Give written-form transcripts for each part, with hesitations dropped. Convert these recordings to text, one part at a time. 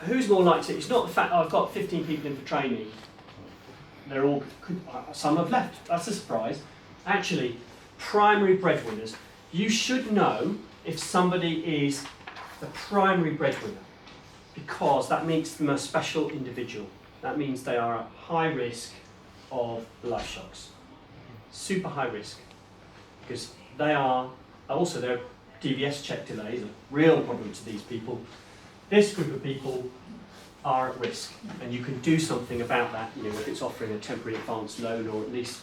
who's more likely? It's not the fact I've got 15 people in for training. They're all, some have left. That's a surprise. Actually, primary breadwinners. You should know if somebody is the primary breadwinner, because that makes them a special individual. That means they are at high risk of life shocks. Super high risk. Because they are, also their DVS check delays are a real problem to these people. This group of people are at risk, and you can do something about that, if it's offering a temporary advance loan, or at least,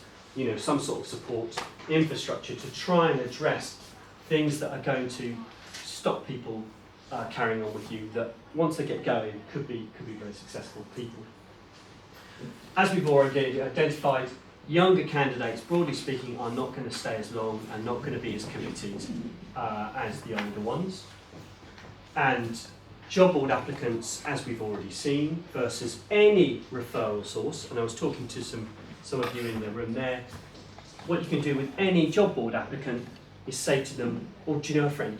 some sort of support infrastructure to try and address things that are going to stop people carrying on with you, that once they get going could be very successful people. As we've already identified, younger candidates, broadly speaking, are not going to stay as long and not going to be as committed as the older ones. And job board applicants, as we've already seen, versus any referral source, and I was talking to some of you in the room there, what you can do with any job board applicant is say to them, oh, do you know a friend?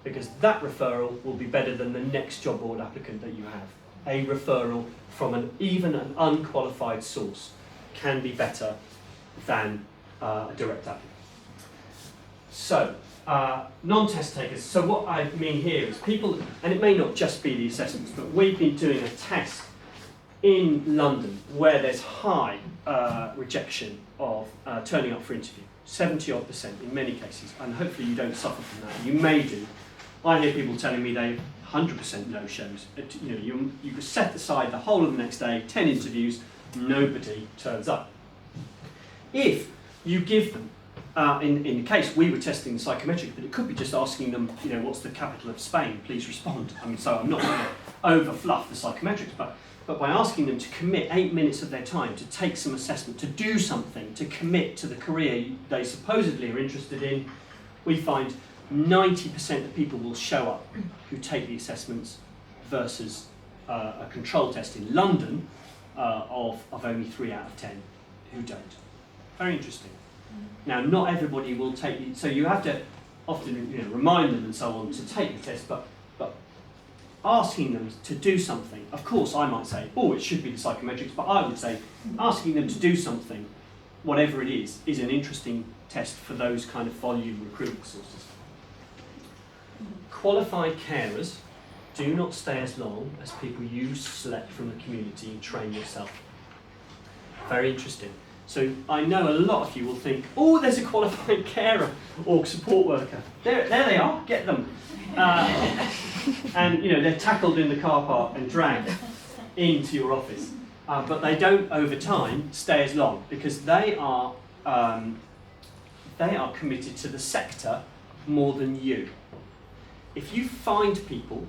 Because that referral will be better than the next job board applicant that you have. A referral from even an unqualified source can be better than a direct applicant. So, non-test takers. So what I mean here is people, and it may not just be the assessments, but we've been doing a test in London where there's high rejection of turning up for interview, 70-odd% in many cases, and hopefully you don't suffer from that. You may do. I hear people telling me they 100% no-shows. You set aside the whole of the next day, 10 interviews, nobody turns up. If you give them, in the case we were testing the psychometric, but it could be just asking them, what's the capital of Spain? Please respond. So I'm not going to over-fluff the psychometrics, but by asking them to commit 8 minutes of their time to take some assessment, to do something, to commit to the career they supposedly are interested in, we find 90% of people will show up who take the assessments versus a control test in London of only 3 out of 10 who don't. Very interesting. Now, not everybody will take it, so you have to often remind them and so on to take the test, but asking them to do something, of course I might say, oh, it should be the psychometrics, but I would say asking them to do something, whatever it is an interesting test for those kind of volume recruitment sources. Qualified carers do not stay as long as people you select from the community and train yourself. Very interesting. So I know a lot of you will think, oh, there's a qualified carer or support worker. There they are, get them. And they're tackled in the car park and dragged into your office. But they don't, over time, stay as long because they are committed to the sector more than you. If you find people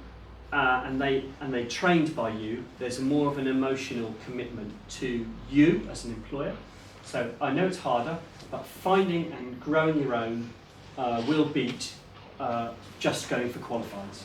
and they trained by you, there's more of an emotional commitment to you as an employer. So I know it's harder, but finding and growing your own will beat just going for qualifieds.